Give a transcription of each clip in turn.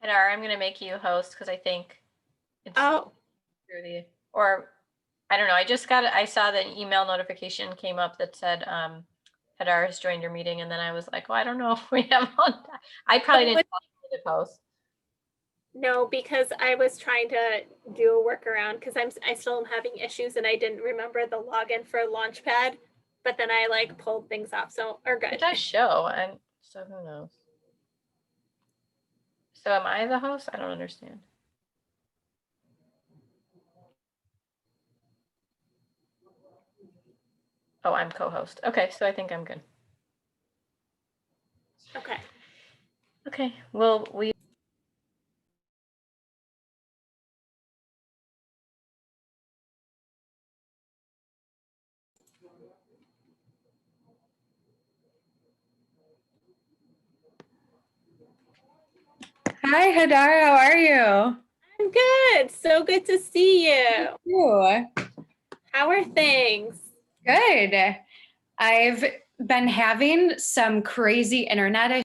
Hadar, I'm going to make you host because I think it's Oh, through the, or I don't know. I saw the email notification came up that said Hadar has joined your meeting, and then I was like, well, I don't know if we have on. I probably didn't tell you to host. no, because I was trying to do a workaround because I still am having issues and I didn't remember the login for Launchpad, but then I like pulled things off, so we're good. It does show, and so who knows? So am I the host? I don't understand. Oh, I'm co-host. Okay, so I think I'm good. Okay. Okay, well, we. Hi, Hadar. How are you? I'm good. So good to see you. You? How are things? Good. I've been having some crazy internet.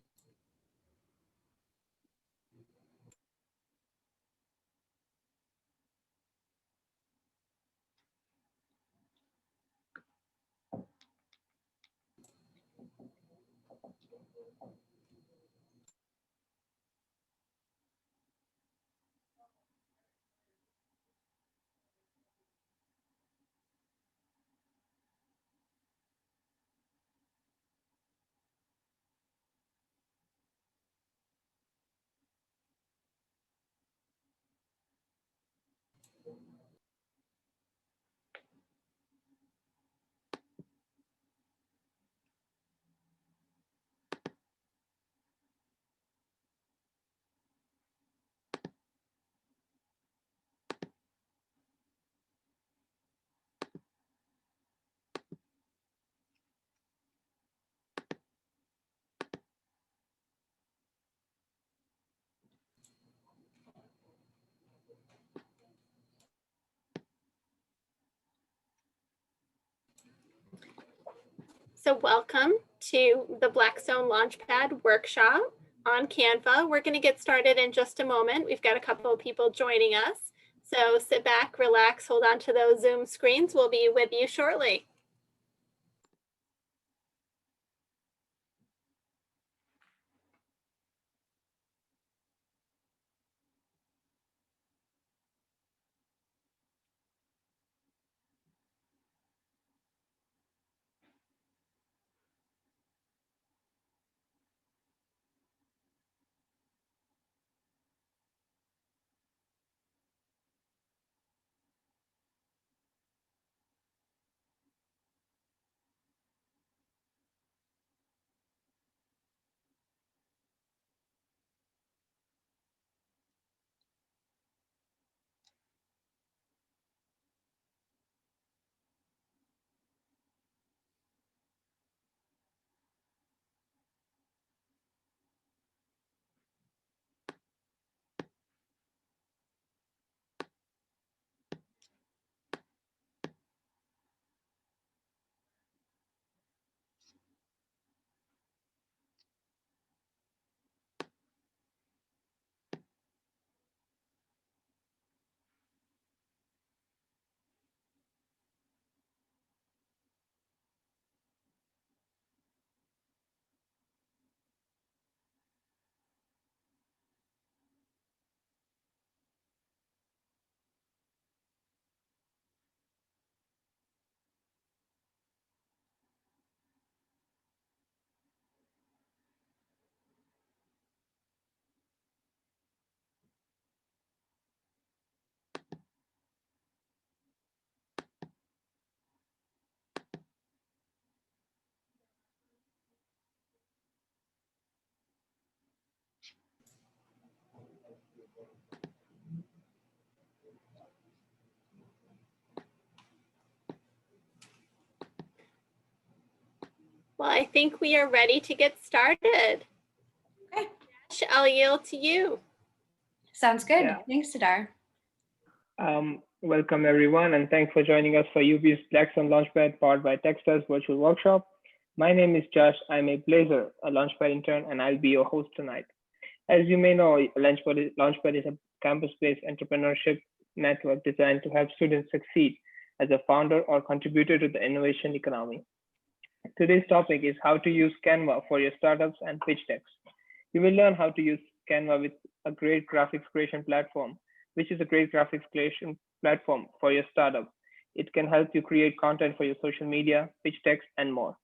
So welcome to the Blackstone Launchpad workshop on Canva. We're going to get started in just a moment. We've got a couple of people joining us. So sit back, relax, hold on to those Zoom screens. We'll be with you shortly. Well, I think we are ready to get started. Okay. Ash, I'll yield to you. Sounds good. Yeah. Thanks, Hadar. Welcome everyone, and thanks for joining us for UB's Blackstone Launchpad powered by Techstars virtual workshop. My name is Josh. I'm a Blazer, a Launchpad intern, and I'll be your host tonight. As you may know, Launchpad is a campus-based entrepreneurship network designed to help students succeed as a founder or contributor to the innovation economy. Today's topic is how to use Canva for your startups and pitch decks. You will learn how to use Canva with a great graphics creation platform, which is a great graphics creation platform for your startup. It can help you create content for your social media, pitch decks, and more.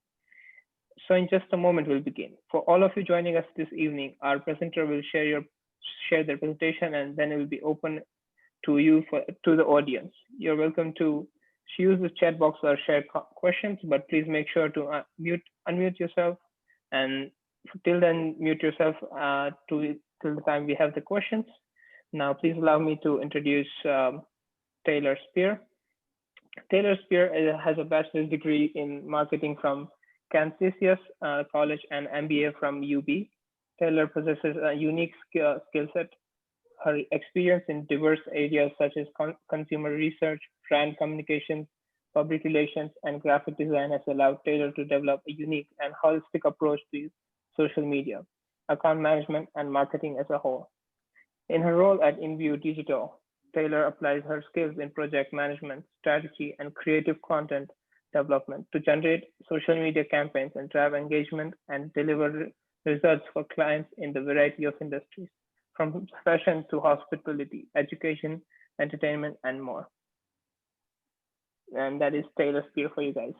So in just a moment, we'll begin. For all of you joining us this evening, our presenter will share their presentation, and then it will be open to the audience. You're welcome to use the chat box or share questions, but please make sure to unmute yourself, and till then mute yourself till the time we have the questions. Now, please allow me to introduce Taylor Spear. Taylor Spear has a bachelor's degree in marketing from Kansas College and MBA from UB. Taylor possesses a unique skill set. Her experience in diverse areas such as consumer research, brand communications, public relations, and graphic design has allowed Taylor to develop a unique and holistic approach to social media, account management, and marketing as a whole. In her role at InView Digital, Taylor applies her skills in project management, strategy, and creative content development to generate social media campaigns and drive engagement and deliver results for clients in the variety of industries, from fashion to hospitality, education, entertainment, and more. And that is Taylor Spear for you guys.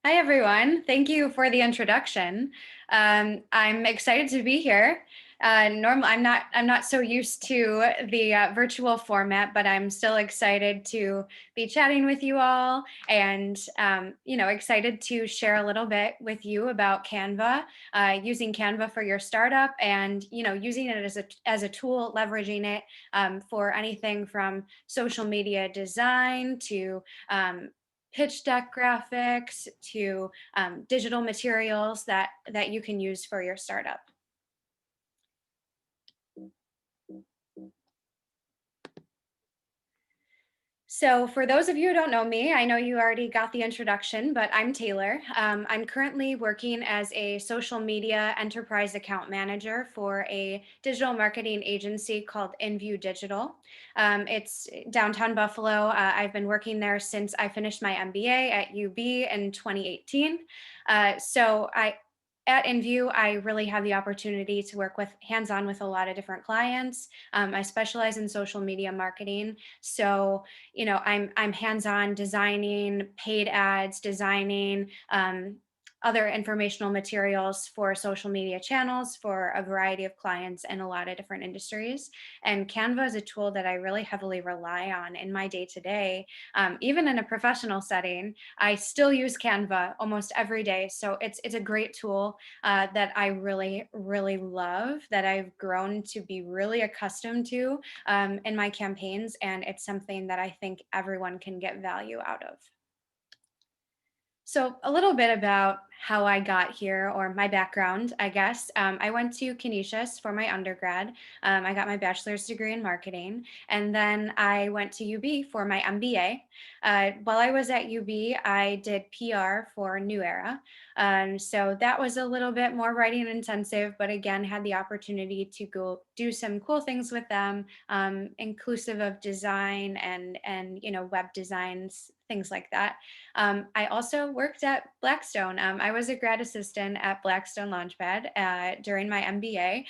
Hi, everyone. Thank you for the introduction. I'm excited to be here. Normally, I'm not so used to the virtual format, but I'm still excited to be chatting with you all, and excited to share a little bit with you about Canva, using Canva for your startup, and using it as a tool, leveraging it for anything from social media design to pitch deck graphics to digital materials that you can use for your startup. So for those of you who don't know me, I know you already got the introduction, but I'm Taylor. I'm currently working as a social media enterprise account manager for a digital marketing agency called InView Digital. It's downtown Buffalo. I've been working there since I finished my MBA at UB in 2018. At InView, I really have the opportunity to work hands-on with a lot of different clients. I specialize in social media marketing. So, I'm hands-on designing paid ads, designing other informational materials for social media channels for a variety of clients in a lot of different industries. And Canva is a tool that I really heavily rely on in my day-to-day. Even in a professional setting, I still use Canva almost every day. So it's a great tool that I really, really love, that I've grown to be really accustomed to in my campaigns. And it's something that I think everyone can get value out of. So a little bit about how I got here, or my background, I guess. I went to Canisius for my undergrad. I got my bachelor's degree in marketing, and then I went to UB for my MBA. While I was at UB, I did PR for New Era. So that was a little bit more writing intensive, but again, had the opportunity to go do some cool things with them, inclusive of design and web designs, things like that. I also worked at Blackstone. I was a grad assistant at Blackstone Launchpad during my MBA.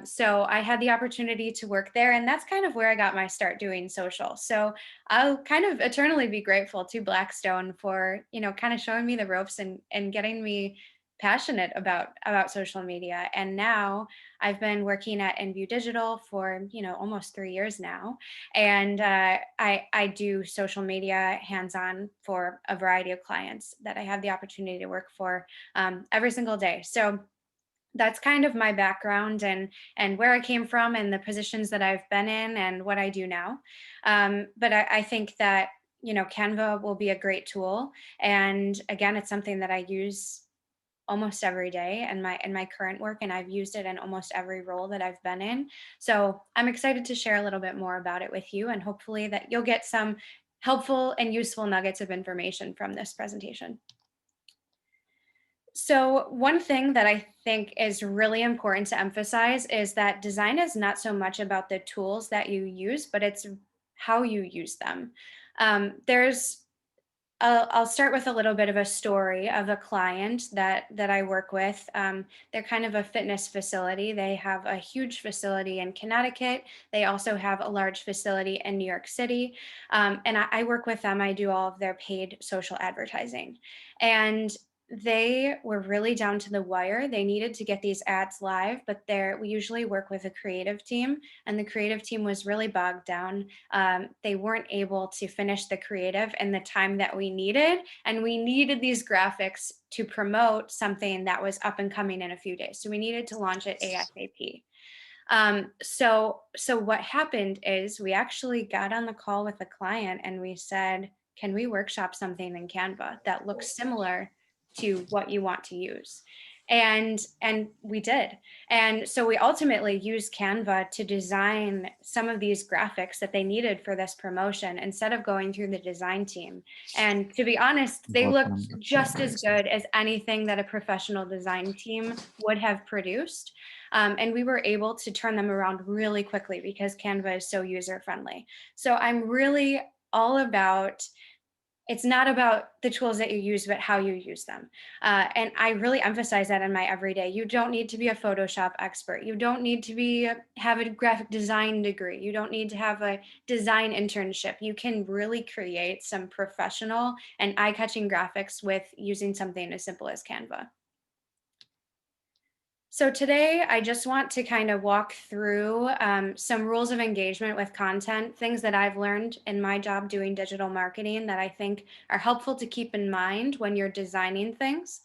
So I had the opportunity to work there, and that's kind of where I got my start doing social. So I'll kind of eternally be grateful to Blackstone for, kind of showing me the ropes and getting me passionate about social media. And now I've been working at InView Digital for almost 3 years now, and I do social media hands-on for a variety of clients that I have the opportunity to work for every single day. So that's kind of my background and where I came from and the positions that I've been in and what I do now. But I think that Canva will be a great tool, and again, it's something that I use almost every day in my current work, and I've used it in almost every role that I've been in. So I'm excited to share a little bit more about it with you, and hopefully that you'll get some helpful and useful nuggets of information from this presentation. So one thing that I think is really important to emphasize is that design is not so much about the tools that you use, but it's how you use them. There's I'll start with a little bit of a story of a client that I work with. They're kind of a fitness facility. They have a huge facility in Connecticut. They also have a large facility in New York City. And I work with them. I do all of their paid social advertising. And they were really down to the wire. They needed to get these ads live, but we usually work with a creative team, and the creative team was really bogged down. They weren't able to finish the creative in the time that we needed. And we needed these graphics to promote something that was up and coming in a few days. So we needed to launch it ASAP. So what happened is we actually got on the call with the client and we said, can we workshop something in Canva that looks similar to what you want to use? And we did. And so we ultimately used Canva to design some of these graphics that they needed for this promotion instead of going through the design team. And to be honest, they looked just as good as anything that a professional design team would have produced. And we were able to turn them around really quickly because Canva is so user friendly. So I'm really all about, it's not about the tools that you use, but how you use them. And I really emphasize that in my everyday. You don't need to be a Photoshop expert. You don't need to have a graphic design degree. You don't need to have a design internship. You can really create some professional and eye-catching graphics with using something as simple as Canva. So today, I just want to kind of walk through some rules of engagement with content, things that I've learned in my job doing digital marketing that I think are helpful to keep in mind when you're designing things.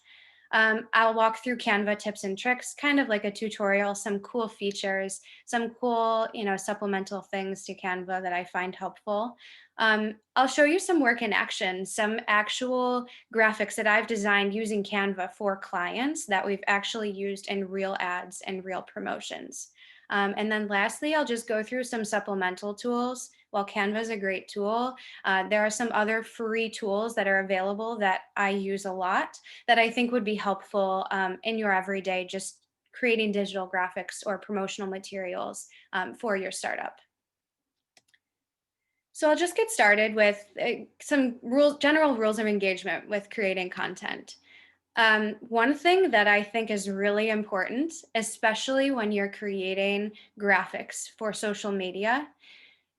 I'll walk through Canva tips and tricks, kind of like a tutorial, some cool features, some cool, supplemental things to Canva that I find helpful. I'll show you some work in action, some actual graphics that I've designed using Canva for clients that we've actually used in real ads and real promotions. And then lastly, I'll just go through some supplemental tools. While Canva is a great tool, there are some other free tools that are available that I use a lot that I think would be helpful in your everyday, just creating digital graphics or promotional materials for your startup. So I'll just get started with some general rules of engagement with creating content. One thing that I think is really important, especially when you're creating graphics for social media,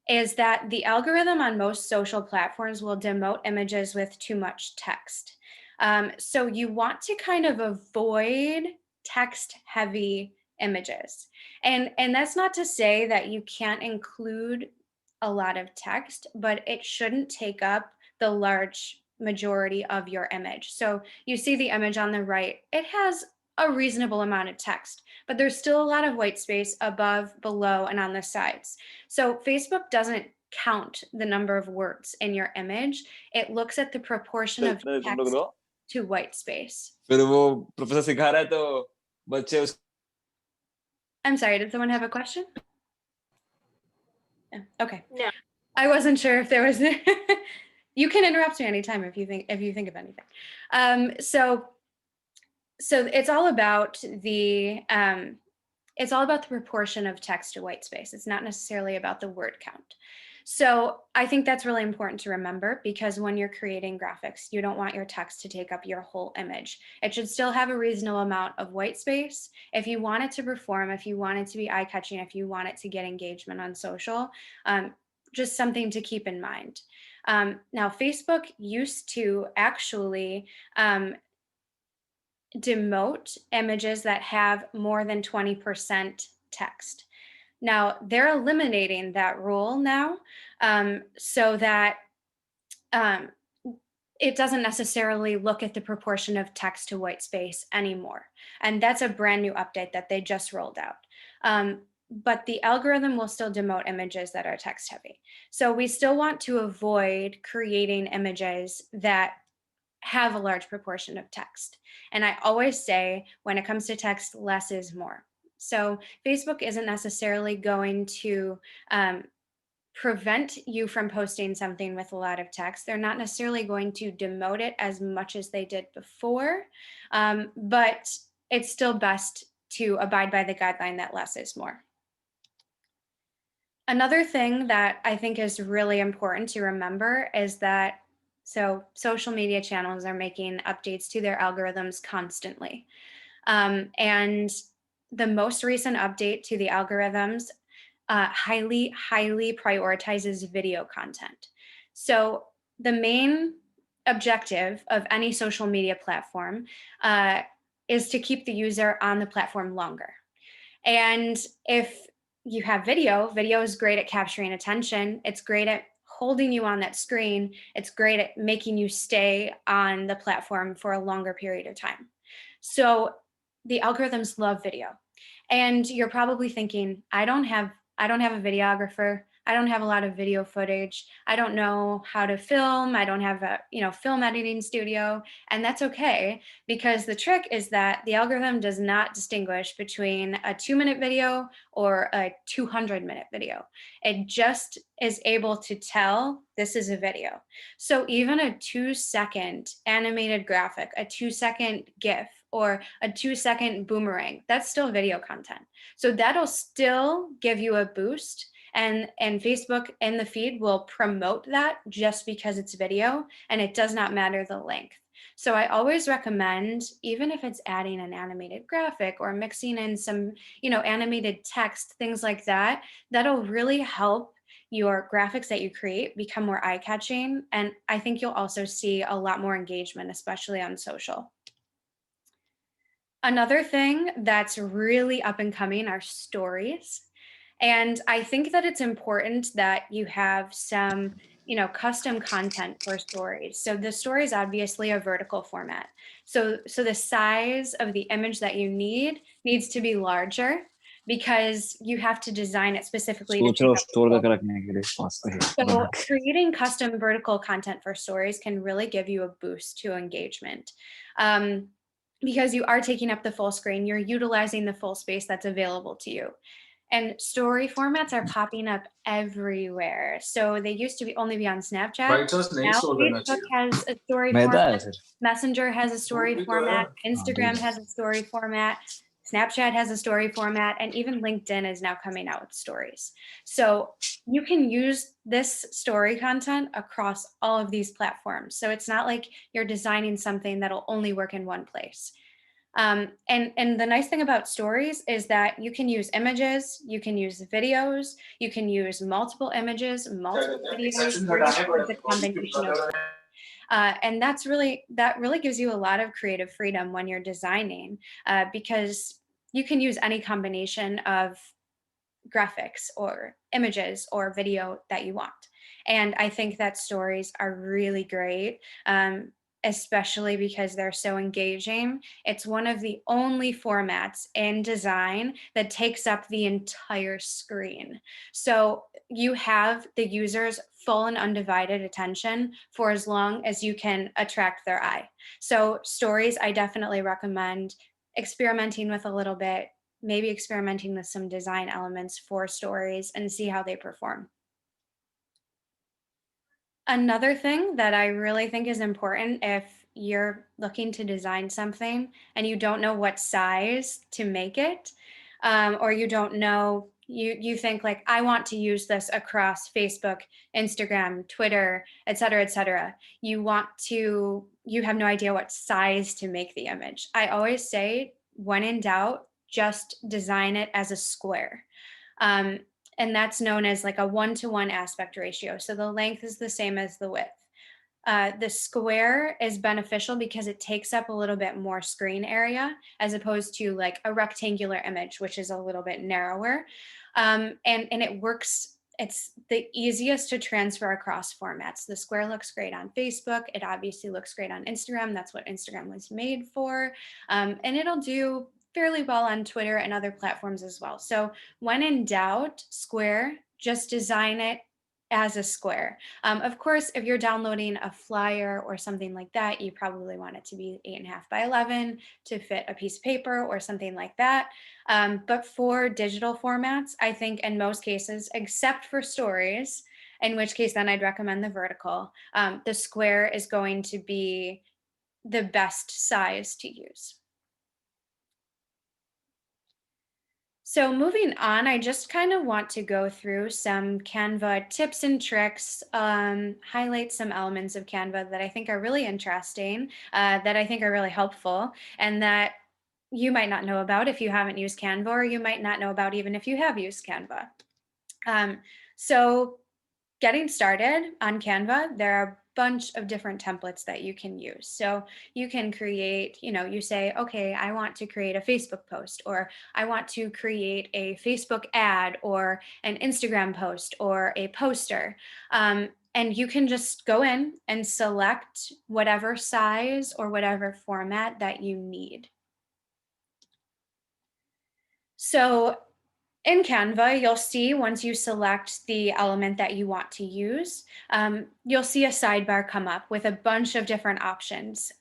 is that the algorithm on most social platforms will demote images with too much text. So you want to kind of avoid text-heavy images. And that's not to say that you can't include a lot of text, but it shouldn't take up the large majority of your image. So you see the image on the right, it has a reasonable amount of text, but there's still a lot of white space above, below, and on the sides. So Facebook doesn't count the number of words in your image. It looks at the proportion of text to white space. फिर वो professor सिखा रहा है तो बच्चे उस I'm sorry, did someone have a question? Yeah, okay. No. I wasn't sure if there was. You can interrupt me anytime if you think of anything. So it's all about the proportion of text to white space. It's not necessarily about the word count. So I think that's really important to remember, because when you're creating graphics, you don't want your text to take up your whole image. It should still have a reasonable amount of white space. If you want it to perform, if you want it to be eye-catching, if you want it to get engagement on social, just something to keep in mind. Now, Facebook used to actually demote images that have more than 20% text. Now, they're eliminating that rule now, so that it doesn't necessarily look at the proportion of text to white space anymore. And that's a brand new update that they just rolled out. But the algorithm will still demote images that are text heavy. So we still want to avoid creating images that have a large proportion of text. And I always say, when it comes to text, less is more. So Facebook isn't necessarily going to prevent you from posting something with a lot of text. They're not necessarily going to demote it as much as they did before, but it's still best to abide by the guideline that less is more. Another thing that I think is really important to remember is that social media channels are making updates to their algorithms constantly. And the most recent update to the algorithms highly prioritizes video content. So the main objective of any social media platform is to keep the user on the platform longer. And if you have video is great at capturing attention. It's great at holding you on that screen. It's great at making you stay on the platform for a longer period of time. So the algorithms love video. And you're probably thinking, I don't have a videographer. I don't have a lot of video footage. I don't know how to film. I don't have a, film editing studio. And that's okay, because the trick is that the algorithm does not distinguish between a 2-minute video or a 200-minute video. It just is able to tell this is a video. So even a 2-second animated graphic, a 2-second GIF, or a 2-second boomerang, that's still video content. So that'll still give you a boost, and Facebook in the feed will promote that just because it's video, and it does not matter the length. So I always recommend, even if it's adding an animated graphic or mixing in some, animated text, things like that, that'll really help your graphics that you create become more eye-catching. And I think you'll also see a lot more engagement, especially on social. Another thing that's really up and coming are stories. And I think that it's important that you have some, custom content for stories. So the story is obviously a vertical format. So the size of the image that you needs to be larger, because you have to design it specifically to सोच pick रहा हूँ up store people. करके रखने के लिए पास में So बना के। creating custom vertical content for stories can really give you a boost to engagement. Because you are taking up the full screen, you're utilizing the full space that's available to you. And story formats are popping up everywhere. So they used to only be on Snapchat. Now Facebook has a story मैदा है format. Sir Messenger has a story format. Instagram has a story format. Snapchat has a story format, and even LinkedIn is now coming out with stories. So you can use this story content across all of these platforms. So it's not like you're designing something that'll only work in one place. And the nice thing about stories is that you can use images, you can use videos, you can use multiple images, multiple videos, or you can use a combination of both. And that really gives you a lot of creative freedom when you're designing, because you can use any combination of graphics or images or video that you want. And I think that stories are really great, especially because they're so engaging. It's one of the only formats in design that takes up the entire screen. So you have the user's full and undivided attention for as long as you can attract their eye. So stories, I definitely recommend experimenting with a little bit, maybe experimenting with some design elements for stories and see how they perform. Another thing that I really think is important if you're looking to design something and you don't know what size to make it, or you don't know, you think like, I want to use this across Facebook, Instagram, Twitter, et cetera, you have no idea what size to make the image. I always say, when in doubt, just design it as a square. And that's known as like a 1-to-1 aspect ratio. So the length is the same as the width. The square is beneficial because it takes up a little bit more screen area as opposed to like a rectangular image, which is a little bit narrower. And it works. It's the easiest to transfer across formats. The square looks great on Facebook. It obviously looks great on Instagram. That's what Instagram was made for. And it'll do fairly well on Twitter and other platforms as well. So when in doubt, square, just design it as a square. Of course, if you're downloading a flyer or something like that, you probably want it to be 8.5 by 11 to fit a piece of paper or something like that. But for digital formats, I think in most cases, except for stories, in which case then I'd recommend the vertical. The square is going to be the best size to use. So moving on, I just kind of want to go through some Canva tips and tricks, highlight some elements of Canva that I think are really interesting, that I think are really helpful, and that you might not know about if you haven't used Canva, or you might not know about even if you have used Canva. So getting started on Canva, there are a bunch of different templates that you can use. So you can create, you say, okay, I want to create a Facebook post, or I want to create a Facebook ad, or an Instagram post, or a poster. And you can just go in and select whatever size or whatever format that you need. So in Canva, you'll see once you select the element that you want to use, you'll see a sidebar come up with a bunch of different options.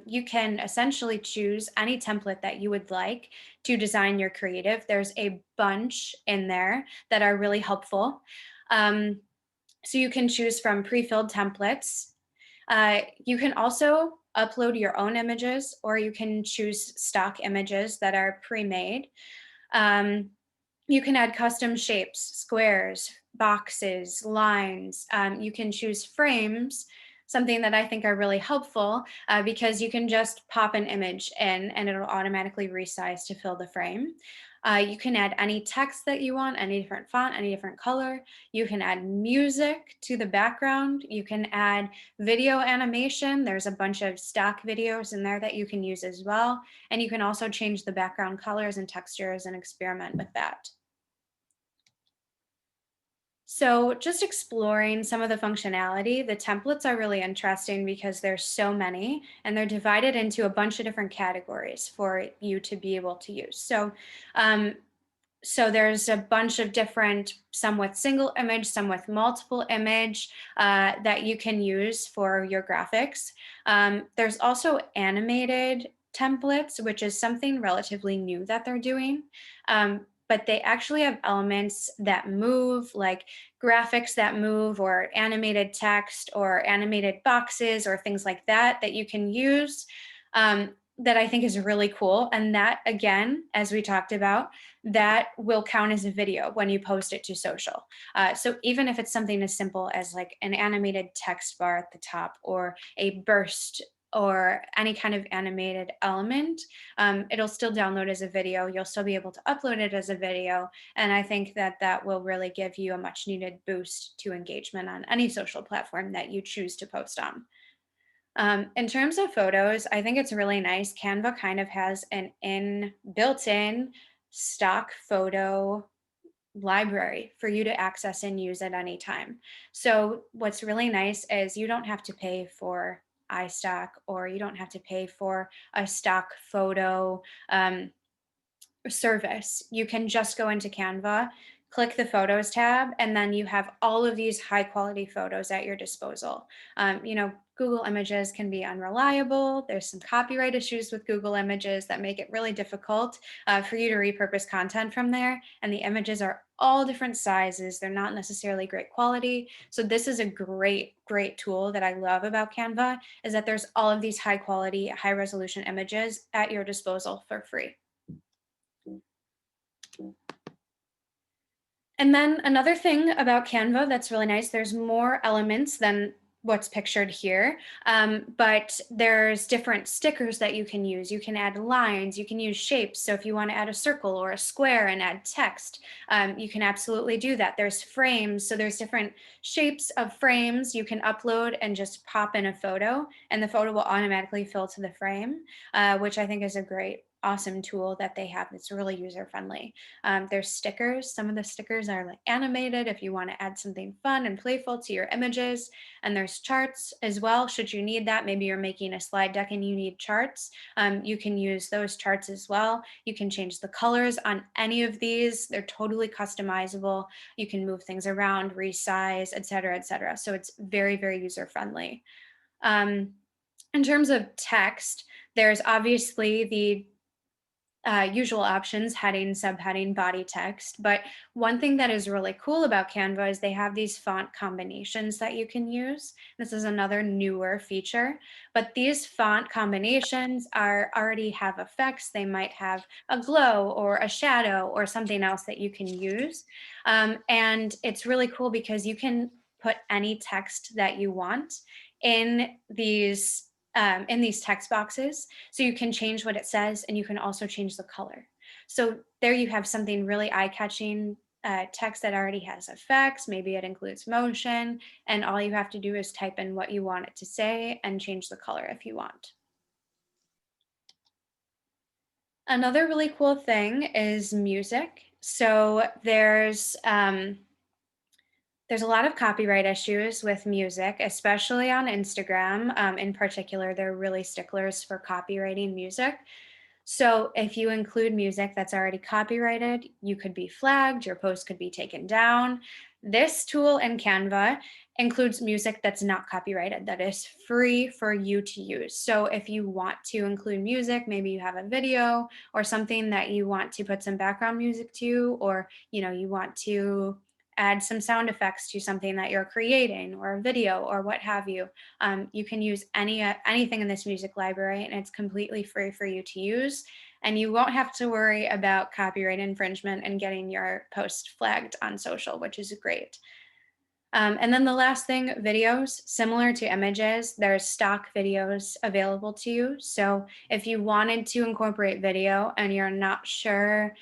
You can essentially choose any template that you would like to design your creative. There's a bunch in there that are really helpful. So you can choose from pre-filled templates. You can also upload your own images, or you can choose stock images that are pre-made. You can add custom shapes, squares, boxes, lines. You can choose frames, something that I think are really helpful because you can just pop an image in and it'll automatically resize to fill the frame. You can add any text that you want, any different font, any different color. You can add music to the background. You can add video animation. There's a bunch of stock videos in there that you can use as well. And you can also change the background colors and textures and experiment with that. So just exploring some of the functionality, the templates are really interesting because there's so many and they're divided into a bunch of different categories for you to be able to use. So there's a bunch of different, some with single image, some with multiple image that you can use for your graphics. There's also animated templates, which is something relatively new that they're doing. But they actually have elements that move, like graphics that move, or animated text, or animated boxes, or things like that, that you can use. That I think is really cool. And that, again, as we talked about, that will count as a video when you post it to social. So even if it's something as simple as like an animated text bar at the top, or a burst, or any kind of animated element, it'll still download as a video. You'll still be able to upload it as a video. And I think that that will really give you a much needed boost to engagement on any social platform that you choose to post on. In terms of photos, I think it's really nice. Canva kind of has an built-in stock photo library for you to access and use at any time. So what's really nice is you don't have to pay for iStock, or you don't have to pay for a stock photo service. You can just go into Canva, click the Photos tab, and then you have all of these high quality photos at your disposal. Google Images can be unreliable. There's some copyright issues with Google Images that make it really difficult for you to repurpose content from there. And the images are all different sizes. They're not necessarily great quality. So this is a great, great tool that I love about Canva, is that there's all of these high quality, high resolution images at your disposal for free. And then another thing about Canva that's really nice, there's more elements than what's pictured here, but there's different stickers that you can use. You can add lines, you can use shapes. So if you want to add a circle or a square and add text, you can absolutely do that. There's frames, so there's different shapes of frames you can upload and just pop in a photo, and the photo will automatically fill to the frame, which I think is a great, awesome tool that they have that's really user friendly. There's stickers. Some of the stickers are like animated if you want to add something fun and playful to your images. And there's charts as well, should you need that. Maybe you're making a slide deck and you need charts. You can use those charts as well. You can change the colors on any of these. They're totally customizable. You can move things around, resize, et cetera, et cetera. So it's very, very user friendly. In terms of text, there's obviously the usual options, heading, subheading, body text. But one thing that is really cool about Canva is they have these font combinations that you can use. This is another newer feature, but these font combinations already have effects. They might have a glow or a shadow or something else that you can use. And it's really cool because you can put any text that you want in these text boxes. So you can change what it says and you can also change the color. So there you have something really eye-catching, text that already has effects. Maybe it includes motion, and all you have to do is type in what you want it to say and change the color if you want. Another really cool thing is music. So there's a lot of copyright issues with music, especially on Instagram. In particular, they're really sticklers for copywriting music. So if you include music that's already copyrighted, you could be flagged, your post could be taken down. This tool in Canva includes music that's not copyrighted, that is free for you to use. So if you want to include music, maybe you have a video or something that you want to put some background music to, or you want to add some sound effects to something that you're creating or a video or what have you. You can use anything in this music library, and it's completely free for you to use. And you won't have to worry about copyright infringement and getting your post flagged on social, which is great. And then the last thing, videos, similar to images, there's stock videos available to you. So if you wanted to incorporate video and you're not sure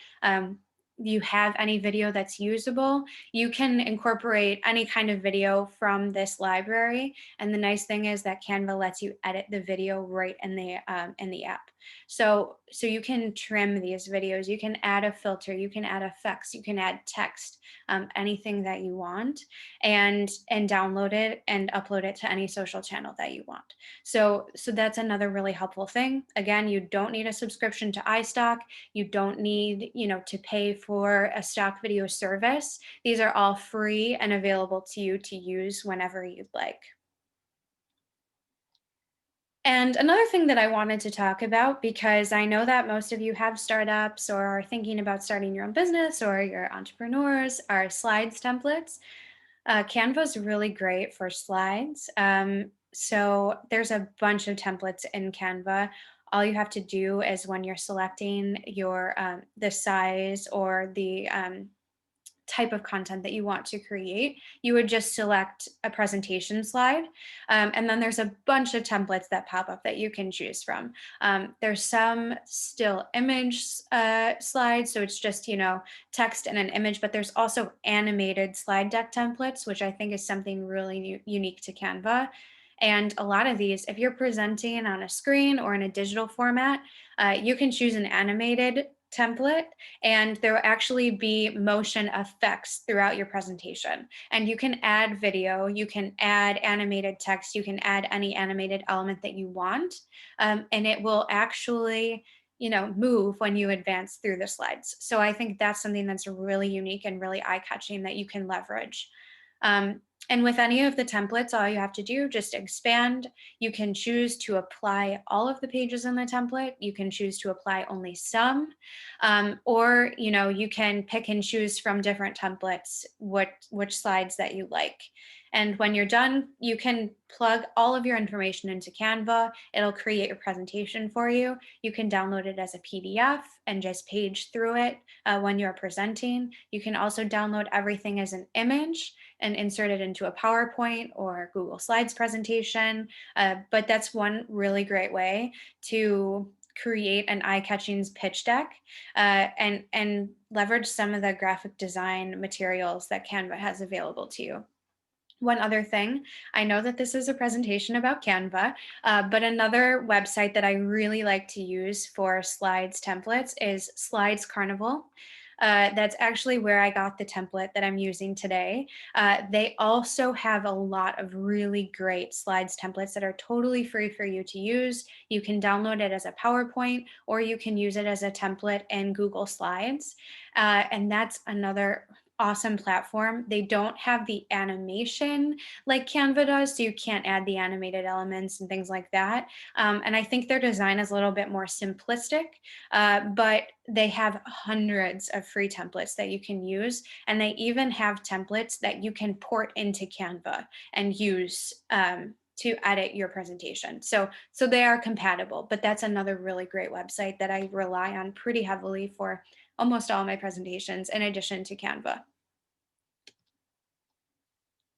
you have any video that's usable, you can incorporate any kind of video from this library. And the nice thing is that Canva lets you edit the video right in the app. So you can trim these videos, you can add a filter, you can add effects, you can add text, anything that you want, and download it and upload it to any social channel that you want. So that's another really helpful thing. Again, you don't need a subscription to iStock. You don't need, to pay for a stock video service. These are all free and available to you to use whenever you'd like. And another thing that I wanted to talk about, because I know that most of you have startups or are thinking about starting your own business or you're entrepreneurs, are slides templates. Canva is really great for slides. So there's a bunch of templates in Canva. All you have to do is when you're selecting your the size or the type of content that you want to create, you would just select a presentation slide. And then there's a bunch of templates that pop up that you can choose from. There's some still image slides, so it's just, text and an image, but there's also animated slide deck templates, which I think is something really unique to Canva. And a lot of these, if you're presenting on a screen or in a digital format, you can choose an animated template, and there will actually be motion effects throughout your presentation. And you can add video, you can add animated text, you can add any animated element that you want, and it will actually move when you advance through the slides. So I think that's something that's really unique and really eye-catching that you can leverage. And with any of the templates, all you have to do, just expand. You can choose to apply all of the pages in the template. You can choose to apply only some, or you can pick and choose from different templates which slides that you like. And when you're done, you can plug all of your information into Canva. It'll create your presentation for you. You can download it as a PDF and just page through it when you're presenting. You can also download everything as an image and insert it into a PowerPoint or Google Slides presentation. But that's one really great way to create an eye-catching pitch deck and leverage some of the graphic design materials that Canva has available to you. One other thing, I know that this is a presentation about Canva, but another website that I really like to use for slides templates is Slides Carnival. That's actually where I got the template that I'm using today. They also have a lot of really great slides templates that are totally free for you to use. You can download it as a PowerPoint, or you can use it as a template in Google Slides. And that's another awesome platform. They don't have the animation like Canva does, so you can't add the animated elements and things like that. And I think their design is a little bit more simplistic, but they have hundreds of free templates that you can use. And they even have templates that you can port into Canva and use to edit your presentation. So they are compatible, but that's another really great website that I rely on pretty heavily for almost all my presentations in addition to Canva.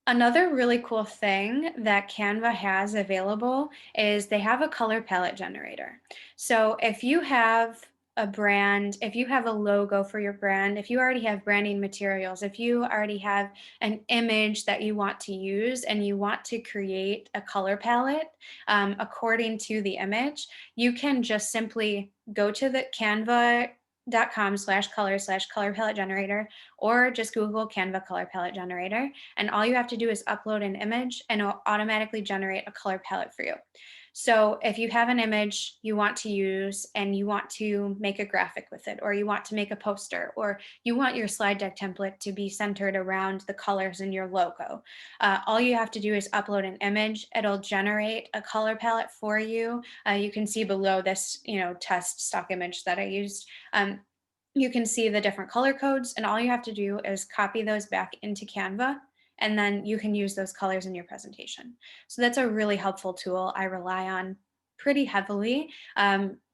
Another really cool thing that Canva has available is they have a color palette generator. So if you have a brand, if you have a logo for your brand, if you already have branding materials, if you already have an image that you want to use and you want to create a color palette according to the image, you can just simply go to the canva.com/color/color palette generator, or just Google Canva color palette generator. And all you have to do is upload an image and it'll automatically generate a color palette for you. So if you have an image you want to use and you want to make a graphic with it, or you want to make a poster, or you want your slide deck template to be centered around the colors in your logo, all you have to do is upload an image. It'll generate a color palette for you. You can see below this, test stock image that I used. You can see the different color codes, and all you have to do is copy those back into Canva, and then you can use those colors in your presentation. So that's a really helpful tool I rely on pretty heavily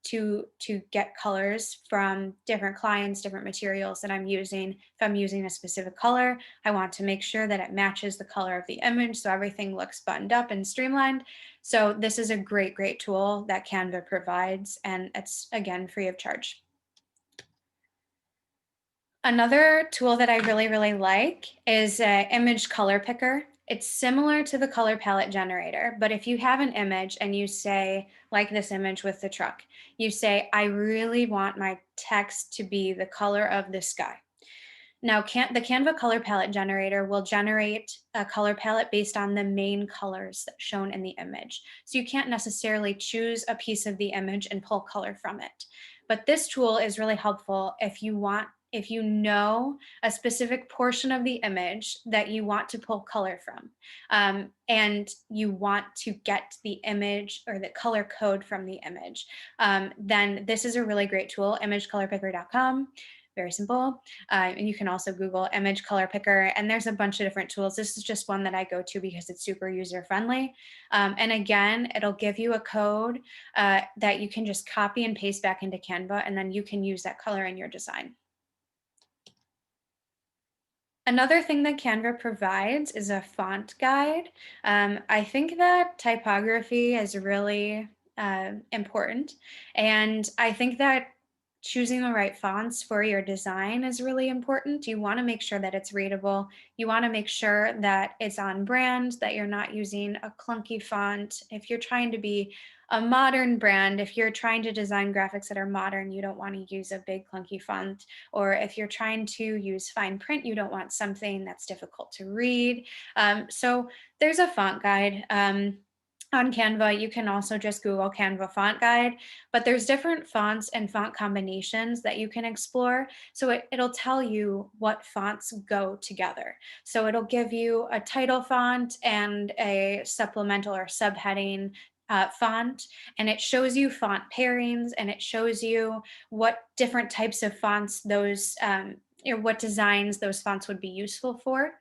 to get colors from different clients, different materials that I'm using. If I'm using a specific color, I want to make sure that it matches the color of the image so everything looks buttoned up and streamlined. So this is a great, great tool that Canva provides, and it's, again, free of charge. Another tool that I really, really like is Image Color Picker. It's similar to the color palette generator, but if you have an image and you say, like this image with the truck, you say, I really want my text to be the color of the sky. Now, the Canva color palette generator will generate a color palette based on the main colors shown in the image. So you can't necessarily choose a piece of the image and pull color from it. But this tool is really helpful if you know a specific portion of the image that you want to pull color from, and you want to get the image or the color code from the image, then this is a really great tool, imagecolorpicker.com. Very simple. And you can also Google image color picker, and there's a bunch of different tools. This is just one that I go to because it's super user friendly. And again, it'll give you a code that you can just copy and paste back into Canva, and then you can use that color in your design. Another thing that Canva provides is a font guide. I think that typography is really important, and I think that choosing the right fonts for your design is really important. You want to make sure that it's readable. You want to make sure that it's on brand, that you're not using a clunky font. If you're trying to be a modern brand, if you're trying to design graphics that are modern, you don't want to use a big clunky font. Or if you're trying to use fine print, you don't want something that's difficult to read. So there's a font guide. On Canva, you can also just Google Canva font guide, but there's different fonts and font combinations that you can explore. So it'll tell you what fonts go together. So it'll give you a title font and a supplemental or subheading font, and it shows you font pairings, and it shows you what different types of fonts those, what designs those fonts would be useful for.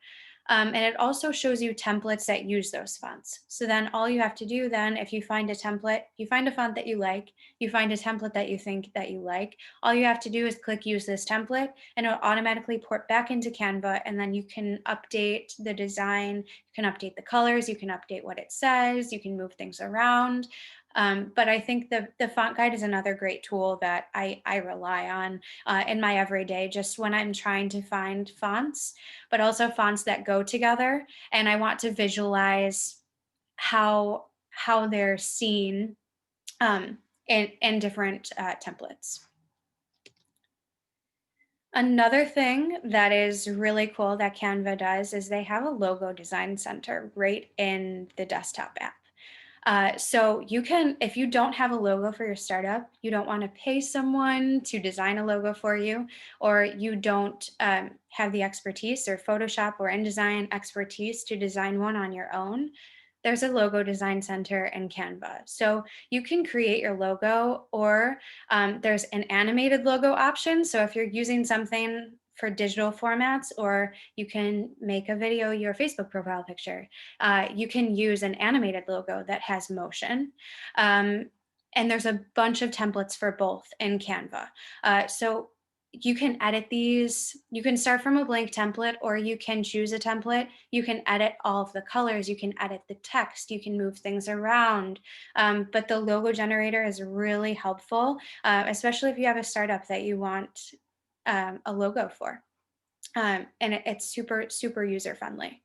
And it also shows you templates that use those fonts. So then all you have to do then, if you find a template, you find a font that you like, you find a template that you think that you like, all you have to do is click use this template, and it'll automatically port back into Canva, and then you can update the design, you can update the colors, you can update what it says, you can move things around. But I think the font guide is another great tool that I rely on in my everyday, just when I'm trying to find fonts, but also fonts that go together. And I want to visualize how they're seen in different templates. Another thing that is really cool that Canva does is they have a logo design center right in the desktop app. So you can, if you don't have a logo for your startup, you don't want to pay someone to design a logo for you, or you don't have the expertise or Photoshop or InDesign expertise to design one on your own, there's a logo design center in Canva. So you can create your logo, or there's an animated logo option. So if you're using something for digital formats, or you can make a video your Facebook profile picture, you can use an animated logo that has motion. And there's a bunch of templates for both in Canva. So you can edit these. You can start from a blank template, or you can choose a template. You can edit all of the colors. You can edit the text. You can move things around. But the logo generator is really helpful, especially if you have a startup that you want a logo for. And it's super, super user friendly.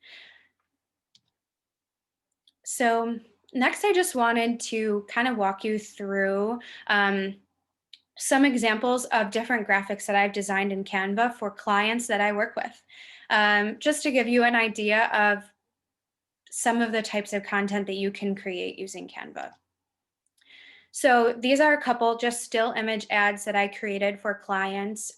So next, I just wanted to kind of walk you through some examples of different graphics that I've designed in Canva for clients that I work with, just to give you an idea of some of the types of content that you can create using Canva. So these are a couple just still image ads that I created for clients.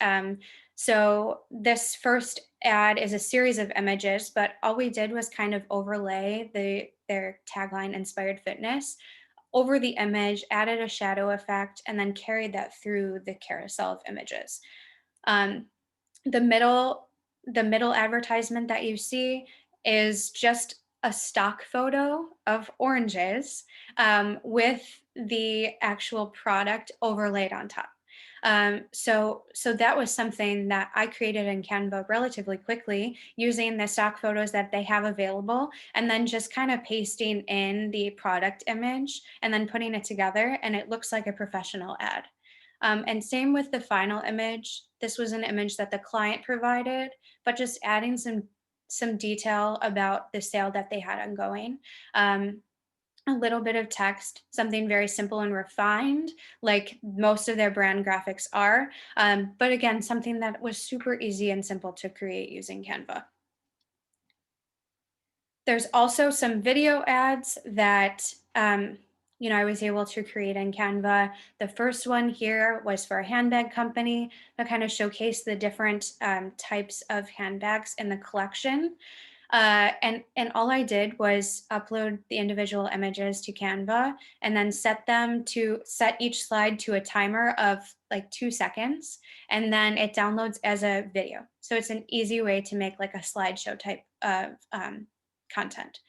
So this first ad is a series of images, but all we did was kind of overlay their tagline, Inspired Fitness, over the image, added a shadow effect, and then carried that through the carousel of images. The middle advertisement that you see is just a stock photo of oranges with the actual product overlaid on top. So that was something that I created in Canva relatively quickly, using the stock photos that they have available, and then just kind of pasting in the product image and then putting it together, and it looks like a professional ad. And same with the final image. This was an image that the client provided, but just adding some detail about the sale that they had ongoing. A little bit of text, something very simple and refined, like most of their brand graphics are. But again, something that was super easy and simple to create using Canva. There's also some video ads that I was able to create in Canva. The first one here was for a handbag company that kind of showcased the different types of handbags in the collection. And all I did was upload the individual images to Canva and then set each slide to a timer of like 2 seconds. And then it downloads as a video. So it's an easy way to make like a slideshow type of content.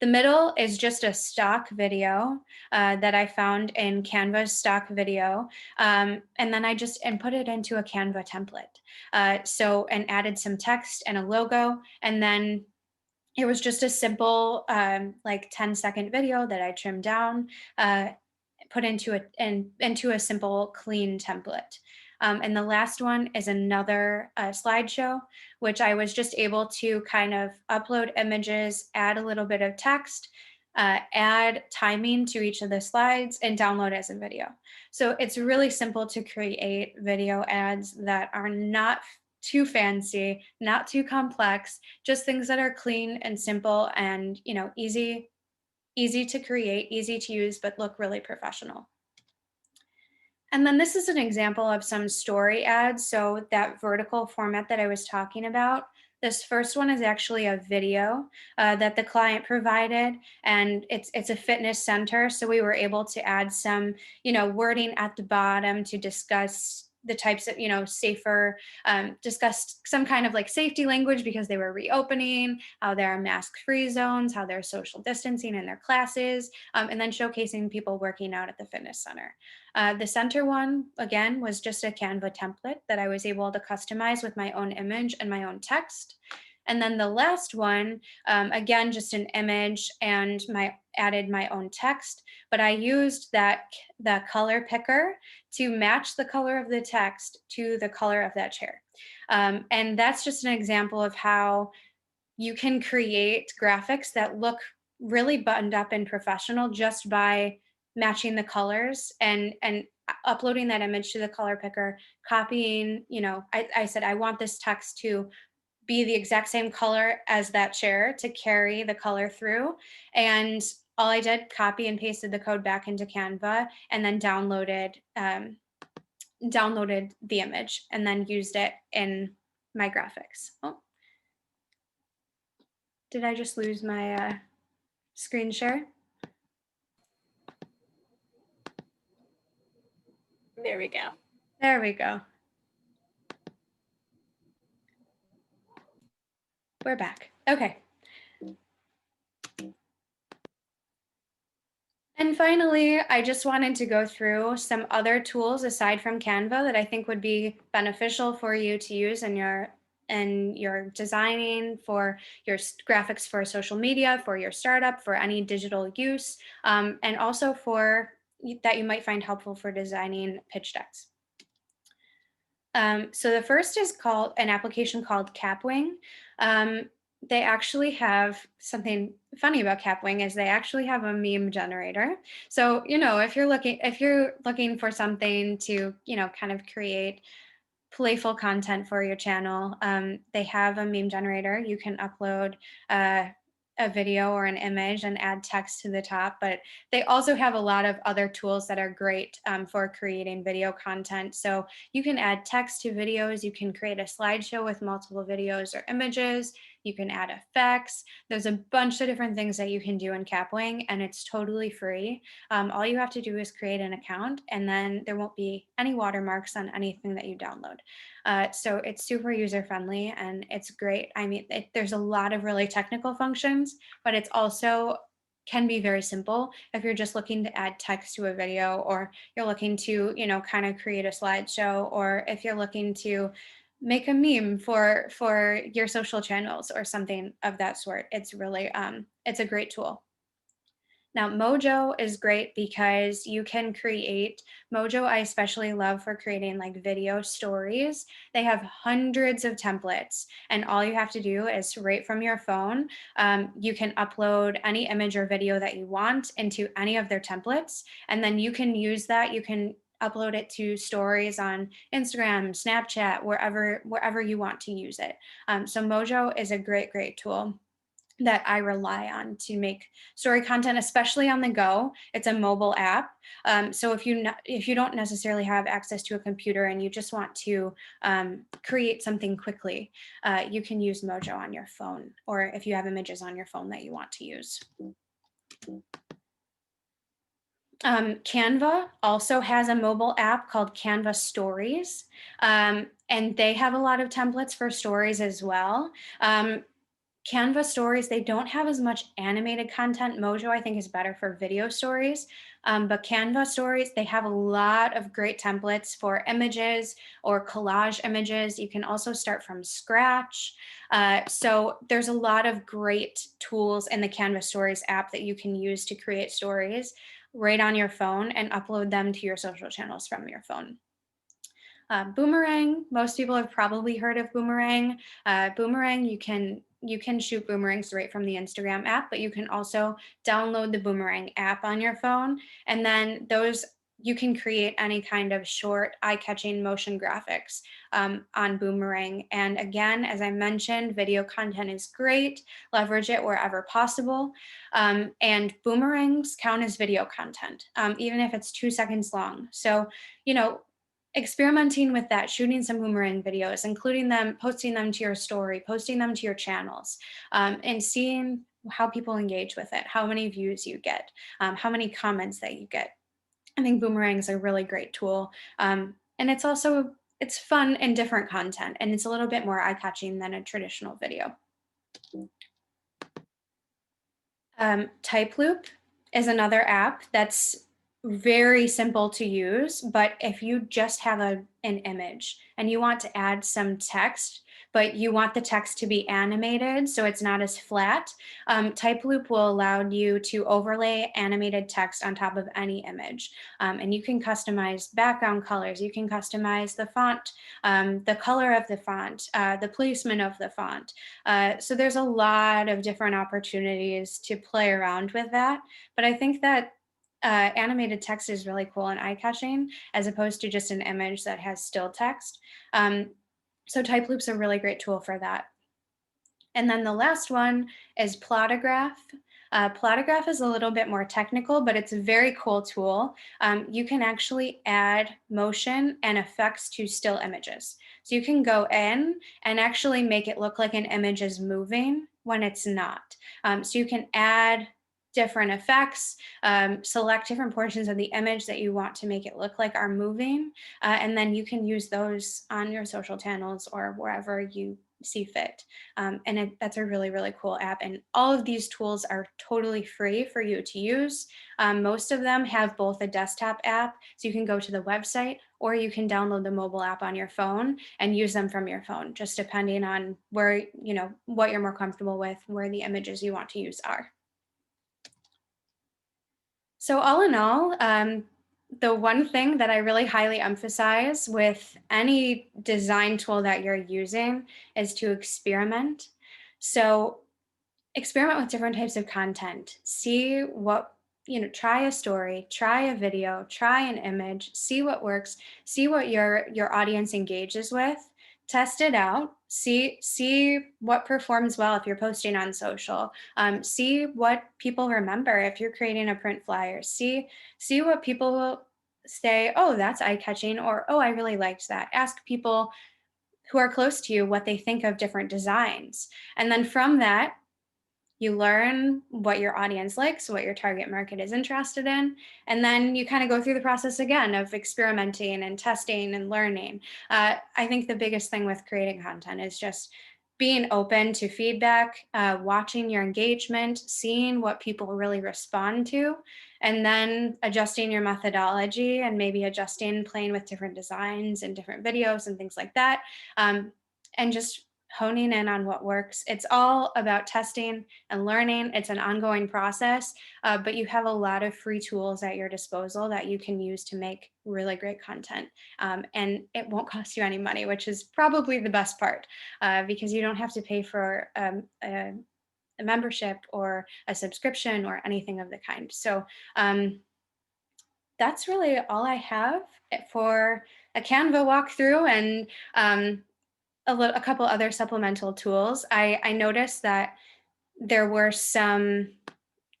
The middle is just a stock video that I found in Canva's stock video. And then I just put it into a Canva template. And added some text and a logo. And then it was just a simple like 10-second video that I trimmed down, put into a simple clean template. And the last one is another slideshow, which I was just able to kind of upload images, add a little bit of text, add timing to each of the slides, and download as a video. So it's really simple to create video ads that are not too fancy, not too complex, just things that are clean and simple and easy to create, easy to use, but look really professional. And then this is an example of some story ads. So that vertical format that I was talking about, this first one is actually a video that the client provided, and it's a fitness center. So we were able to add some, wording at the bottom to discuss the types of, safer, discussed some kind of like safety language because they were reopening, how there are mask-free zones, how there's social distancing in their classes, and then showcasing people working out at the fitness center. The center one, again, was just a Canva template that I was able to customize with my own image and my own text. And then the last one, again, just an image and added my own text, but I used the color picker to match the color of the text to the color of that chair. And that's just an example of how you can create graphics that look really buttoned up and professional just by matching the colors and uploading that image to the color picker, copying, I said, I want this text to be the exact same color as that chair to carry the color through. And all I did, copy and pasted the code back into Canva, and then downloaded the image and then used it in my graphics. Oh, did I just lose my screen share? There we go. There we go. We're back. Okay. And finally, I just wanted to go through some other tools aside from Canva that I think would be beneficial for you to use in your designing, for your graphics for social media, for your startup, for any digital use, and also that you might find helpful for designing pitch decks. So the first is called an application called Capwing. They actually have something funny about Capwing is they actually have a meme generator. So, if you're looking for something to, kind of create playful content for your channel, they have a meme generator. You can upload a video or an image and add text to the top, but they also have a lot of other tools that are great for creating video content. So you can add text to videos, you can create a slideshow with multiple videos or images, you can add effects. There's a bunch of different things that you can do in Capwing, and it's totally free. All you have to do is create an account, and then there won't be any watermarks on anything that you download. So it's super user-friendly and it's great. I mean, there's a lot of really technical functions, but it's also can be very simple if you're just looking to add text to a video, or you're looking to, kind of create a slideshow, or if you're looking to make a meme for your social channels or something of that sort. It's really, it's a great tool. Now, Mojo is great because you can create, Mojo I especially love for creating like video stories. They have hundreds of templates, and all you have to do is right from your phone, you can upload any image or video that you want into any of their templates, and then you can use that. You can upload it to stories on Instagram, Snapchat, wherever you want to use it. So Mojo is a great tool that I rely on to make story content, especially on the go. It's a mobile app. So if you don't necessarily have access to a computer and you just want to create something quickly, you can use Mojo on your phone, or if you have images on your phone that you want to use. Canva also has a mobile app called Canva Stories, and they have a lot of templates for stories as well. Canva stories, they don't have as much animated content. Mojo, I think, is better for video stories. But Canva stories, they have a lot of great templates for images or collage images. You can also start from scratch. So there's a lot of great tools in the Canva Stories app that you can use to create stories right on your phone and upload them to your social channels from your phone. Boomerang, most people have probably heard of Boomerang. Boomerang, you can shoot boomerangs right from the Instagram app, but you can also download the Boomerang app on your phone, and then you can create any kind of short, eye-catching motion graphics on Boomerang. And again, as I mentioned, video content is great. Leverage it wherever possible. And boomerangs count as video content, even if it's 2 seconds long. So, experimenting with that, shooting some boomerang videos, including them, posting them to your story, posting them to your channels, and seeing how people engage with it, how many views you get, how many comments that you get. I think Boomerang is a really great tool. And it's fun and different content, and it's a little bit more eye-catching than a traditional video. Typeloop is another app that's very simple to use, but if you just have an image and you want to add some text, but you want the text to be animated so it's not as flat, Typeloop will allow you to overlay animated text on top of any image. And you can customize background colors, you can customize the font, the color of the font, the placement of the font. So there's a lot of different opportunities to play around with that. But I think that animated text is really cool and eye-catching, as opposed to just an image that has still text. So Typeloop's a really great tool for that. And then the last one is Plotograph. Plotograph is a little bit more technical, but it's a very cool tool. You can actually add motion and effects to still images. So you can go in and actually make it look like an image is moving when it's not. So you can add different effects, select different portions of the image that you want to make it look like are moving, and then you can use those on your social channels or wherever you see fit. And that's a really, really cool app. And all of these tools are totally free for you to use. Most of them have both a desktop app, so you can go to the website, or you can download the mobile app on your phone and use them from your phone, just depending on where, what you're more comfortable with, where the images you want to use are. So all in all, the one thing that I really highly emphasize with any design tool that you're using is to experiment. So experiment with different types of content. See what, try a story, try a video, try an image, see what works, see what your audience engages with, test it out, see what performs well if you're posting on social, see what people remember if you're creating a print flyer, see what people will say, oh, that's eye-catching, or oh, I really liked that. Ask people who are close to you what they think of different designs. And then from that, you learn what your audience likes, what your target market is interested in, and then you kind of go through the process again of experimenting and testing and learning. I think the biggest thing with creating content is just being open to feedback, watching your engagement, seeing what people really respond to, and then adjusting your methodology and maybe adjusting, playing with different designs and different videos and things like that, and just honing in on what works. It's all about testing and learning. It's an ongoing process, but you have a lot of free tools at your disposal that you can use to make really great content. And it won't cost you any money, which is probably the best part, because you don't have to pay for a membership or a subscription or anything of the kind. So that's really all I have for a Canva walkthrough and a couple other supplemental tools. I noticed that there were some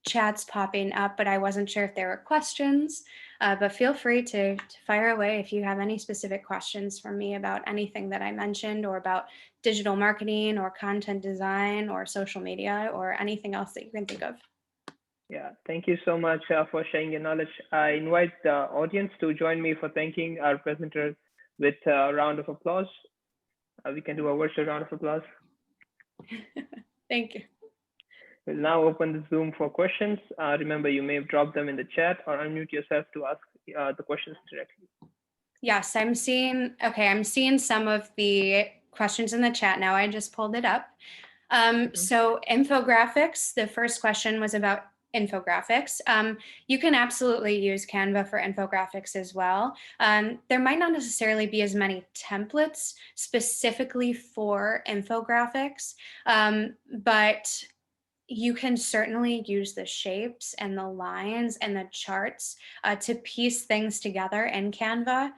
chats popping up, but I wasn't sure if there were questions. But feel free to fire away if you have any specific questions for me about anything that I mentioned, or about digital marketing or content design or social media or anything else that you can think of. Yeah, thank you so much for sharing your knowledge. I invite the audience to join me for thanking our presenters with a round of applause. We can do a virtual round of applause. Thank you. We'll now open the Zoom for questions. Remember, you may drop them in the chat or unmute yourself to ask the questions directly. Yes, I'm seeing some of the questions in the chat now. I just pulled it up. So infographics, the first question was about infographics. You can absolutely use Canva for infographics as well. There might not necessarily be as many templates specifically for infographics, but you can certainly use the shapes and the lines and the charts to piece things together in Canva.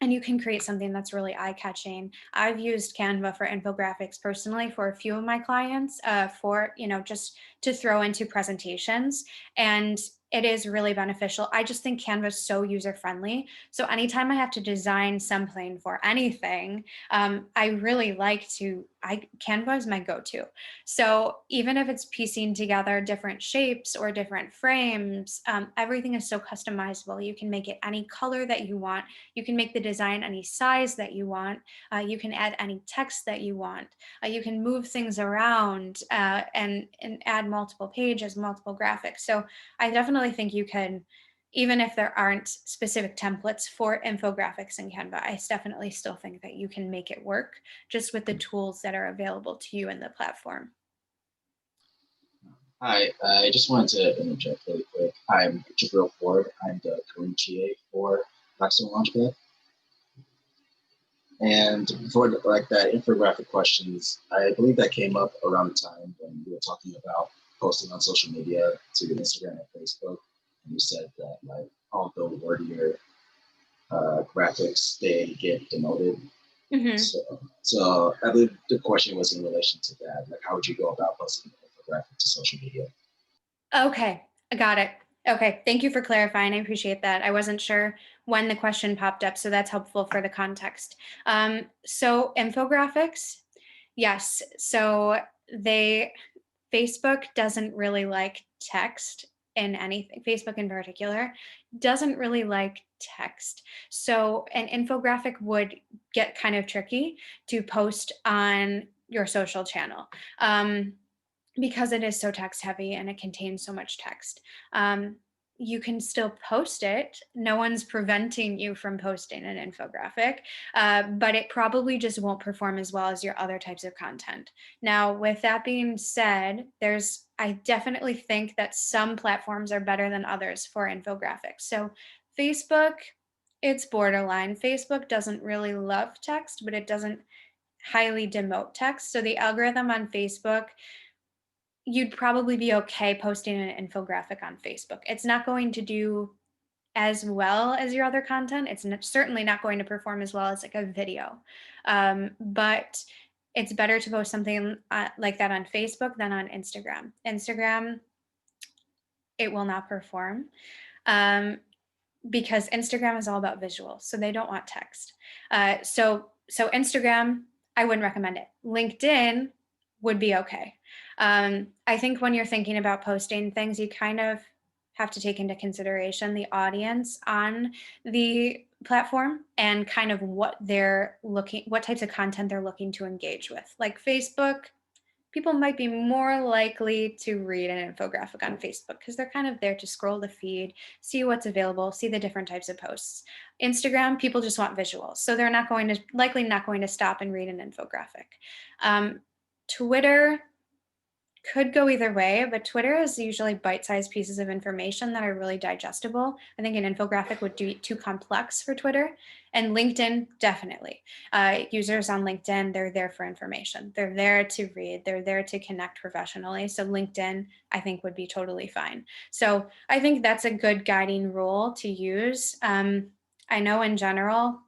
And you can create something that's really eye-catching. I've used Canva for infographics personally for a few of my clients for, just to throw into presentations. And it is really beneficial. I just think Canva is so user-friendly. So anytime I have to design something for anything, I really like Canva is my go-to. So even if it's piecing together different shapes or different frames, everything is so customizable. You can make it any color that you want. You can make the design any size that you want. You can add any text that you want. You can move things around and add multiple pages, multiple graphics. So I definitely think you can, even if there aren't specific templates for infographics in Canva, I definitely still think that you can make it work just with the tools that are available to you in the platform. Hi, I just wanted to interject really quick. I'm Jabril Ford. I'm the current GA for Blackstone Launchpad. And for that infographic questions, I believe that came up around the time when we were talking about posting on social media to Instagram and Facebook. And you said that all the wordier graphics, they get demoted. Mm-hmm. So I believe the question was in relation to that. How would you go about posting infographic to social media. Okay, I got it. Okay, thank you for clarifying. I appreciate that. I wasn't sure when the question popped up, so that's helpful for the context. So infographics, yes. So Facebook doesn't really like text in anything. Facebook in particular doesn't really like text. So an infographic would get kind of tricky to post on your social channel. Because it is so text heavy and it contains so much text. You can still post it. No one's preventing you from posting an infographic, but it probably just won't perform as well as your other types of content. Now, with that being said, I definitely think that some platforms are better than others for infographics. So Facebook, it's borderline. Facebook doesn't really love text, but it doesn't highly demote text. So the algorithm on Facebook, you'd probably be okay posting an infographic on Facebook. It's not going to do as well as your other content. It's certainly not going to perform as well as like a video. But it's better to post something like that on Facebook than on Instagram. Instagram, it will not perform because Instagram is all about visuals. So they don't want text. So Instagram, I wouldn't recommend it. LinkedIn would be okay. I think when you're thinking about posting things, you kind of have to take into consideration the audience on the platform and kind of what types of content they're looking to engage with. Like Facebook, people might be more likely to read an infographic on Facebook because they're kind of there to scroll the feed, see what's available, see the different types of posts. Instagram, people just want visuals. So they're likely not going to stop and read an infographic. Twitter could go either way, but Twitter is usually bite-sized pieces of information that are really digestible. I think an infographic would be too complex for Twitter. And LinkedIn, definitely. Users on LinkedIn, they're there for information. They're there to read. They're there to connect professionally. So LinkedIn, I think, would be totally fine. So I think that's a good guiding rule to use. I know in general,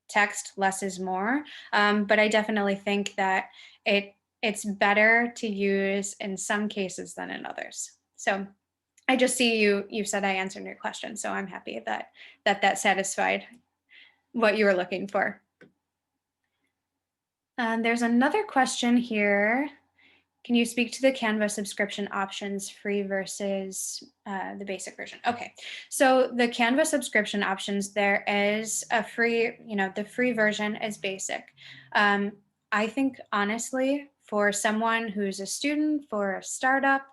text less is more, but I definitely think that it's better to use in some cases than in others. So I just see you said I answered your question. So I'm happy that satisfied what you were looking for. There's another question here. Can you speak to the Canva subscription options, free versus the basic version? Okay, so the Canva subscription options, there is a free, the free version is basic. I think honestly, for someone who's a student, for a startup,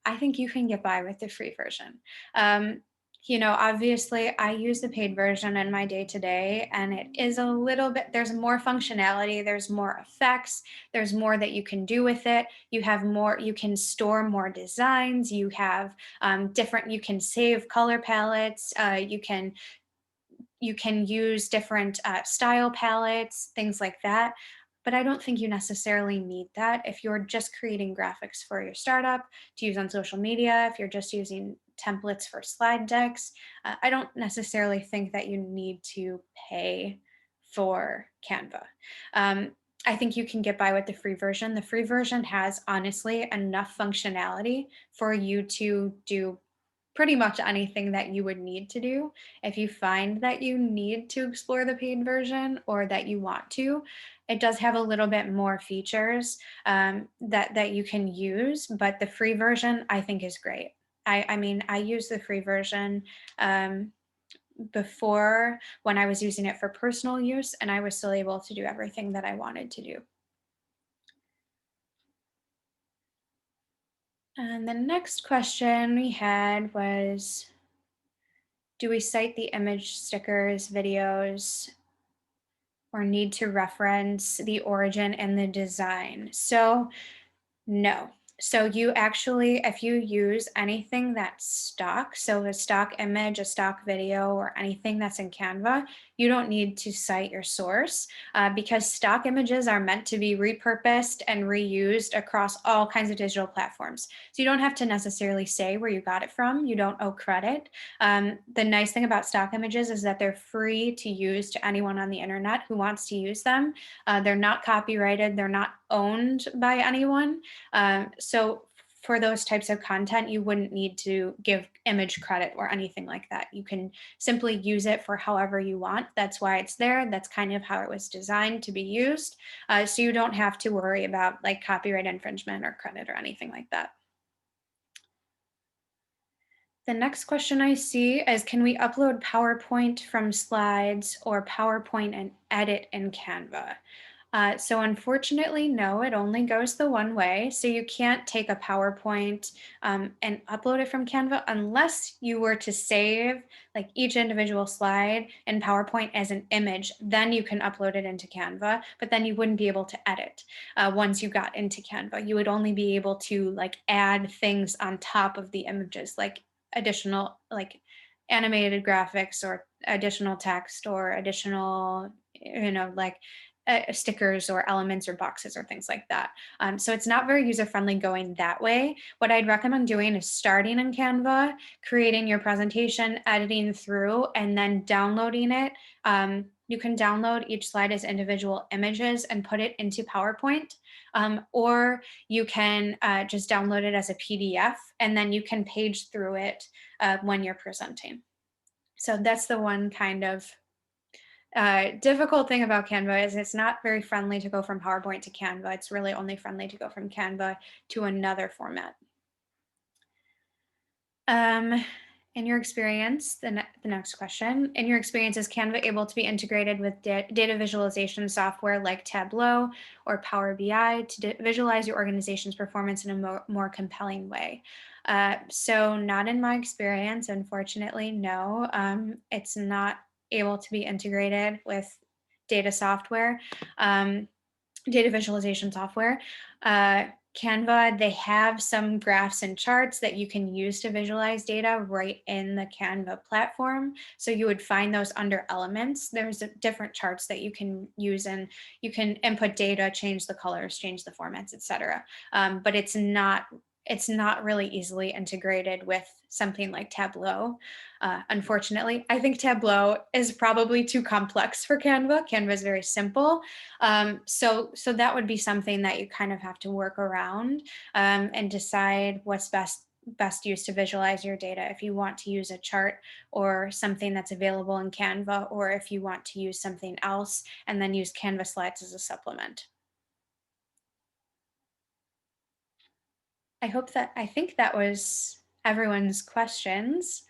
I think you can get by with the free version. Obviously I use the paid version in my day-to-day, and it is a little bit, there's more functionality, there's more effects, there's more that you can do with it. You can store more designs, you have you can save color palettes, you can use different style palettes, things like that. But I don't think you necessarily need that if you're just creating graphics for your startup to use on social media, if you're just using templates for slide decks. I don't necessarily think that you need to pay for Canva. I think you can get by with the free version. The free version has honestly enough functionality for you to do pretty much anything that you would need to do. If you find that you need to explore the paid version or that you want to, it does have a little bit more features that you can use, but the free version I think is great. I mean, I use the free version before when I was using it for personal use, and I was still able to do everything that I wanted to do. And the next question we had was, do we cite the image, stickers, videos, or need to reference the origin and the design? So no. So you actually, if you use anything that's stock, so a stock image, a stock video, or anything that's in Canva, you don't need to cite your source because stock images are meant to be repurposed and reused across all kinds of digital platforms. So you don't have to necessarily say where you got it from. You don't owe credit. The nice thing about stock images is that they're free to use to anyone on the internet who wants to use them. They're not copyrighted. They're not owned by anyone. So for those types of content, you wouldn't need to give image credit or anything like that. You can simply use it for however you want. That's why it's there. That's kind of how it was designed to be used. So you don't have to worry about like copyright infringement or credit or anything like that. The next question I see is, can we upload PowerPoint from slides or PowerPoint and edit in Canva? So unfortunately, no, it only goes the one way. So you can't take a PowerPoint and upload it from Canva unless you were to save like each individual slide in PowerPoint as an image. Then you can upload it into Canva, but then you wouldn't be able to edit once you got into Canva. You would only be able to like add things on top of the images, like additional like animated graphics or additional text or additional, like stickers or elements or boxes or things like that. So it's not very user-friendly going that way. What I'd recommend doing is starting in Canva, creating your presentation, editing through, and then downloading it. You can download each slide as individual images and put it into PowerPoint, or you can just download it as a PDF, and then you can page through it when you're presenting. So that's the one kind of difficult thing about Canva is it's not very friendly to go from PowerPoint to Canva. It's really only friendly to go from Canva to another format. In your experience, the next question, in your experience, is Canva able to be integrated with data visualization software like Tableau or Power BI to visualize your organization's performance in a more compelling way? So not in my experience, unfortunately, no. It's not able to be integrated with data software, data visualization software. Canva, they have some graphs and charts that you can use to visualize data right in the Canva platform. So you would find those under elements. There's different charts that you can use, and you can input data, change the colors, change the formats, etc. But it's not really easily integrated with something like Tableau. Unfortunately, I think Tableau is probably too complex for Canva. Canva is very simple. So that would be something that you kind of have to work around and decide what's best use to visualize your data. If you want to use a chart or something that's available in Canva, or if you want to use something else and then use Canva slides as a supplement. I think that was everyone's questions.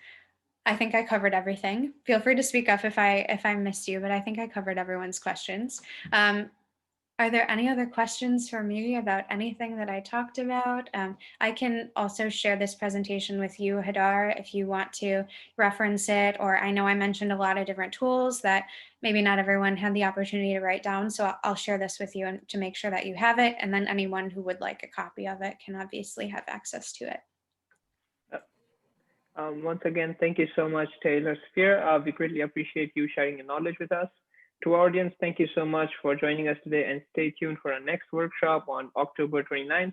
I think I covered everything. Feel free to speak up if I missed you, but I think I covered everyone's questions. Are there any other questions for me about anything that I talked about? I can also share this presentation with you, Hadar, if you want to reference it, or I know I mentioned a lot of different tools that maybe not everyone had the opportunity to write down. So I'll share this with you to make sure that you have it. And then anyone who would like a copy of it can obviously have access to it. Once again, thank you so much, Taylor Spear. We greatly appreciate you sharing your knowledge with us. To our audience, thank you so much for joining us today, and stay tuned for our next workshop on October 29th,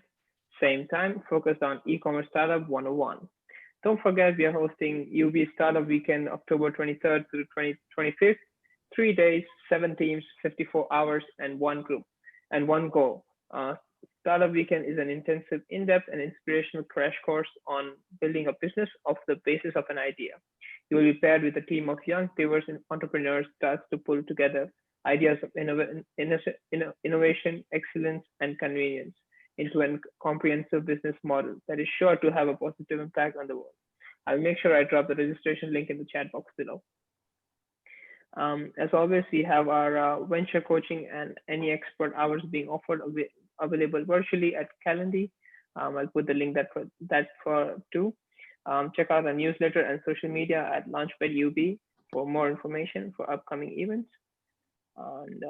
same time, focused on e-commerce startup 101. Don't forget, we are hosting UB Startup Weekend, October 23rd through 25th, 3 days, 7 teams, 54 hours, and one group, and one goal. Startup Weekend is an intensive, in-depth, and inspirational crash course on building a business off the basis of an idea. You will be paired with a team of young, diverse entrepreneurs tasked to pull together ideas of innovation, excellence, and convenience into a comprehensive business model that is sure to have a positive impact on the world. I'll make sure I drop the registration link in the chat box below. As always, we have our venture coaching and any expert hours being offered available virtually at Calendly. I'll put the link too. Check out our newsletter and social media at Launchpad UB for more information for upcoming events. And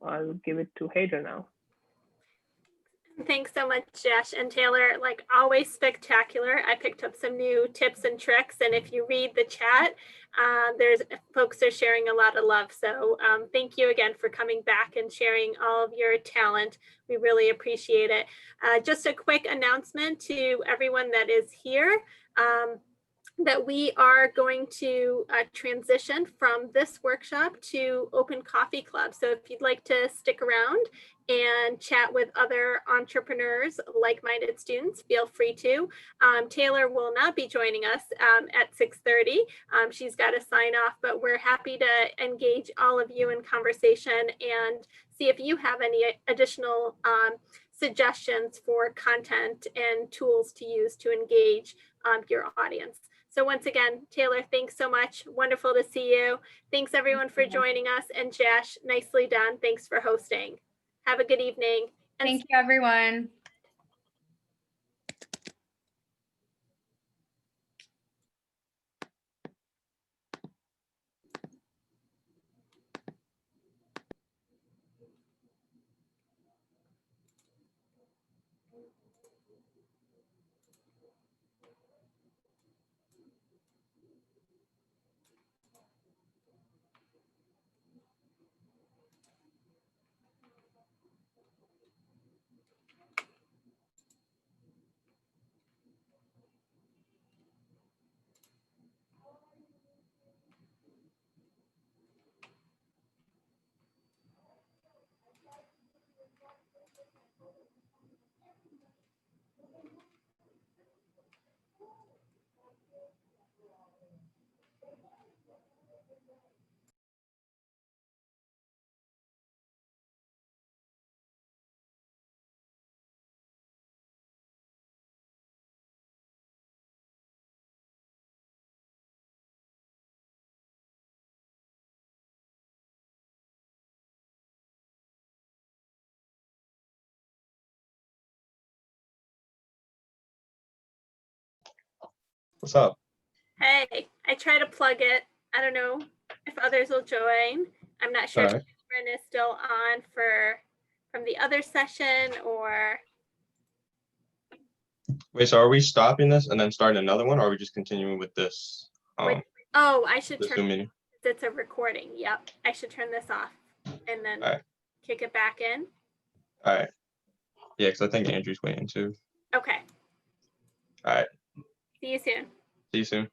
I'll give it to Hader now. Thanks so much, Josh and Taylor. Like always, spectacular. I picked up some new tips and tricks, and if you read the chat, there's folks are sharing a lot of love. So thank you again for coming back and sharing all of your talent. We really appreciate it. Just a quick announcement to everyone that is here. that we are going to transition from this workshop to Open Coffee Club. So if you'd like to stick around and chat with other entrepreneurs, like-minded students, feel free to. Taylor will not be joining us at 6:30. She's got to sign off, but we're happy to engage all of you in conversation and see if you have any additional suggestions for content and tools to use to engage your audience. So once again, Taylor, thanks so much. Wonderful to see you. Thanks everyone for joining us. And Jash, nicely done. Thanks for hosting. Have a good evening. And Thank you, everyone. What's up? hey, I try to plug it. I don't know if others will join. I'm not sure if Alright. Catherine is still on from the other session or. Wait, so are we stopping this and then starting another one, or are we just continuing with this? Oh, I should This turn. Zoom meeting? It's a recording. Yep, I should turn this off and then Alright. kick it back in. All right. Yeah, because I think Andrew's waiting too. Okay. All right. See you soon. See you soon.